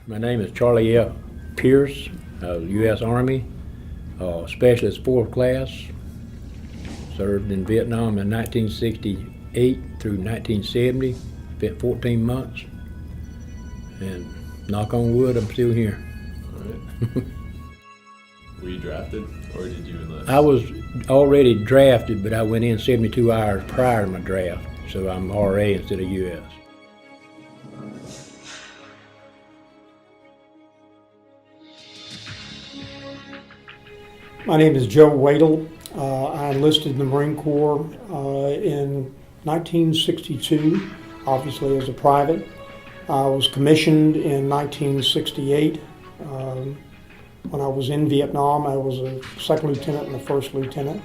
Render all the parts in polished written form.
My name is Charlie F. Pierce, U.S. Army, Specialist 4th Class. Served in Vietnam in 1968 through 1970, spent 14 months. And knock on wood, I'm still here. All right. Were you drafted or did you enlist? I was already drafted, but I went in 72 hours prior to my draft, so I'm RA instead of U.S. My name is Joe Wadle. I enlisted in the Marine Corps in 1962, obviously as a private. I was commissioned in 1968. When I was in Vietnam, I was a second lieutenant and a first lieutenant.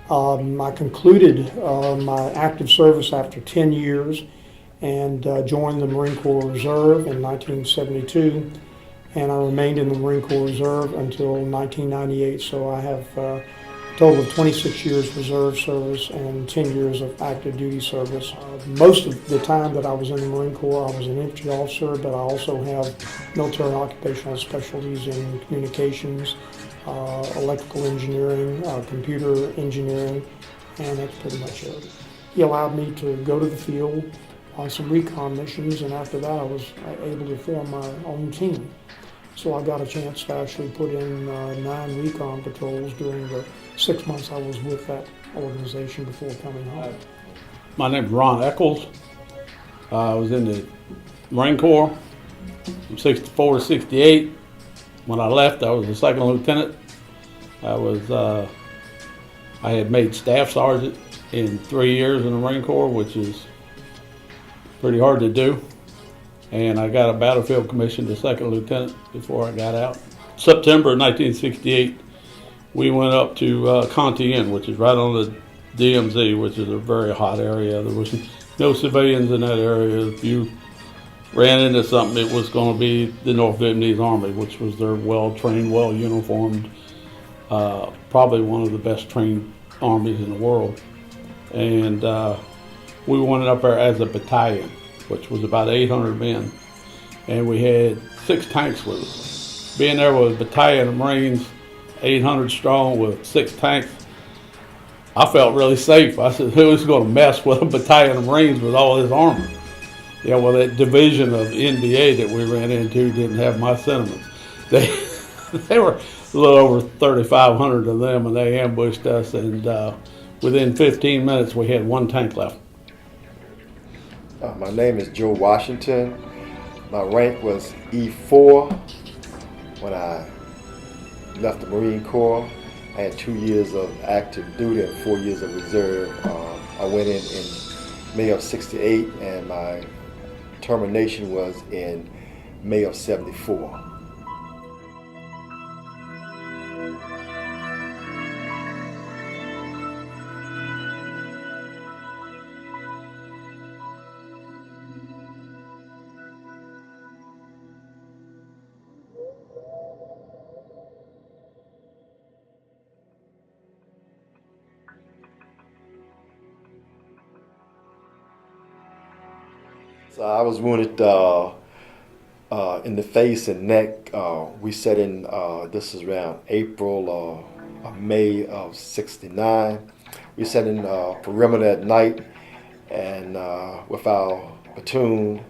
I concluded my active service after 10 years and joined the Marine Corps Reserve in 1972. And I remained in the Marine Corps Reserve until 1998, so I have a total of 26 years reserve service and 10 years of active duty service. Most of the time that I was in the Marine Corps, I was an infantry officer, but I also have military occupational specialties in communications, electrical engineering, computer engineering, and that's pretty much it. He allowed me to go to the field on some recon missions, and after that I was able to form my own team. So I got a chance to actually put in 9 recon patrols during the 6 months I was with that organization before coming home. My name is Ron Echols. I was in the Marine Corps from 64 to 68. When I left, I was a second lieutenant. I had made staff sergeant in 3 years in the Marine Corps, which is pretty hard to do. And I got a battlefield commission to second lieutenant before I got out. September 1968, we went up to Conti Inn, which is right on the DMZ, which is a very hot area. There was no civilians in that area. If you ran into something, it was going to be the North Vietnamese Army, which was their well-trained, well-uniformed, probably one of the best-trained armies in the world. And we went up there as a battalion, which was about 800 men, and we had 6 tanks with us. Being there with a battalion of Marines, 800 strong with 6 tanks, I felt really safe. I said, who's going to mess with a battalion of Marines with all this armor? Yeah, well, that division of NVA that we ran into didn't have my sentiments. They were a little over 3,500 of them, and they ambushed us, and within 15 minutes we had 1 tank left. My name is Joe Washington. My rank was E4 when I left the Marine Corps. I had 2 years of active duty and 4 years of reserve. I went in May of 68 and my termination was in May of 74. So I was wounded in the face and neck. We set in, this is around April or May of 69. We set in perimeter at night and with our platoon,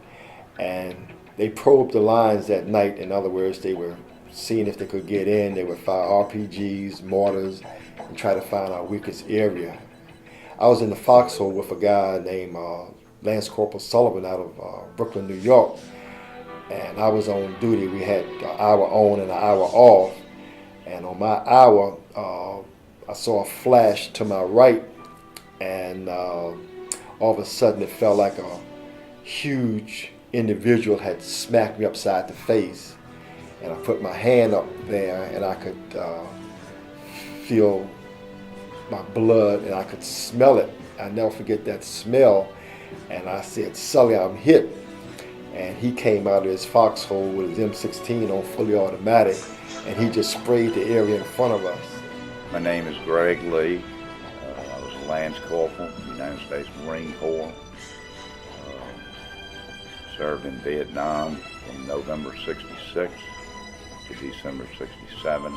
and they probed the lines at night. In other words, they were seeing if they could get in. They would fire RPGs, mortars, and try to find our weakest area. I was in the foxhole with a guy named Lance Corporal Sullivan out of Brooklyn, New York, and I was on duty. We had an hour on and an hour off, and on my hour, I saw a flash to my right, and all of a sudden it felt like a huge individual had smacked me upside the face, and I put my hand up there, and I could feel my blood, and I could smell it. I'll never forget that smell. And I said, Sully, I'm hit. And he came out of his foxhole with his M16 on fully automatic, and he just sprayed the area in front of us. My name is Greg Lee. I was a Lance Corporal, United States Marine Corps. served in Vietnam from November '66 to December '67.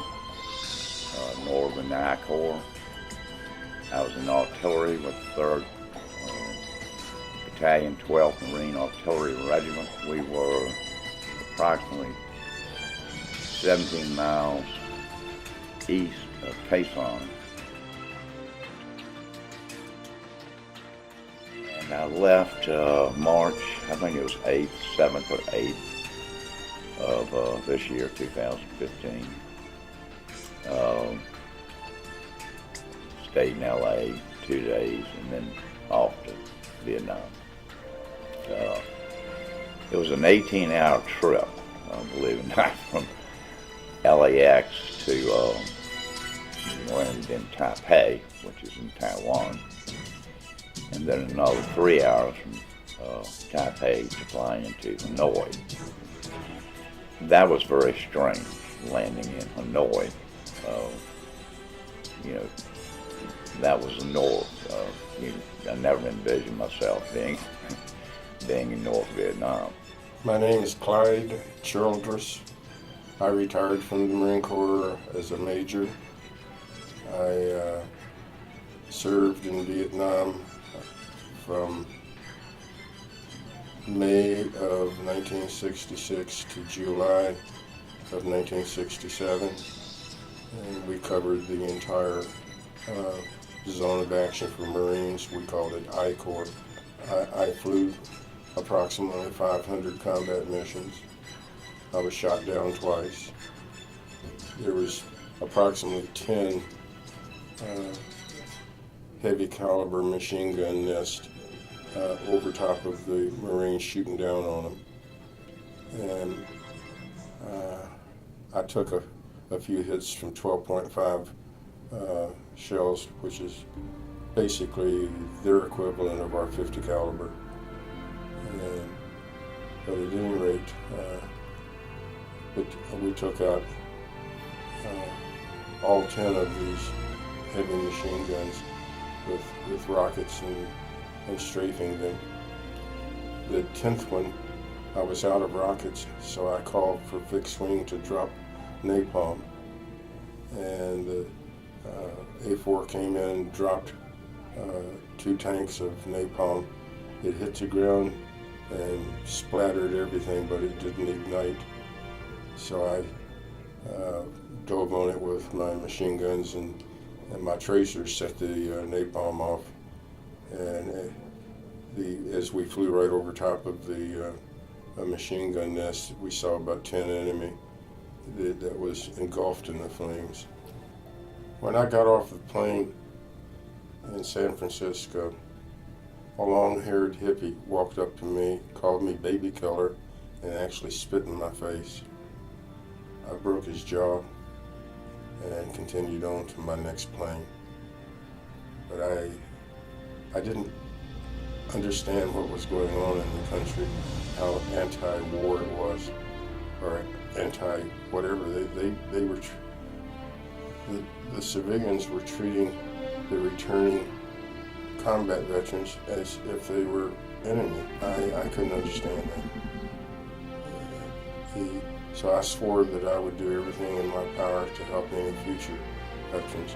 Northern I Corps. I was in artillery with 3rd Battalion, 12th Marine Artillery Regiment. We were approximately 17 miles east of Quezon. And I left March, I think it was 8th, 7th or 8th of this year, 2015. Stayed in LA 2 days and then off to Vietnam. It was an 18-hour trip, believe it or not, from LAX to landed in Taipei, which is in Taiwan, and then another 3 hours from Taipei to fly into Hanoi. That was very strange, landing in Hanoi. You know, that was the north. I never envisioned myself being in North Vietnam. My name is Clyde Childress. I retired from the Marine Corps as a major. I served in Vietnam from May of 1966 to July of 1967. And we covered the entire zone of action for Marines. We called it I Corps. I flew approximately 500 combat missions. I was shot down twice. There was approximately 10 heavy caliber machine gun nests over top of the Marines shooting down on them. And I took a few hits from 12.5 shells, which is basically their equivalent of our 50 caliber. But at any rate, we took out all 10 of these heavy machine guns with rockets and strafing them. The 10th one, I was out of rockets, so I called for fixed wing to drop napalm. And the A4 came in and dropped 2 tanks of napalm. It hit the ground and splattered everything, but it didn't ignite. So I dove on it with my machine guns and my tracers, set the napalm off. And as we flew right over top of the machine gun nest, we saw about 10 enemy that was engulfed in the flames. When I got off the plane in San Francisco, a long-haired hippie walked up to me, called me baby killer, and actually spit in my face. I broke his jaw and continued on to my next plane. But I didn't understand what was going on in the country, how anti-war it was, or anti-whatever. They were, the civilians were treating the returning combat veterans as if they were enemy. I couldn't understand that. So I swore that I would do everything in my power to help any future veterans.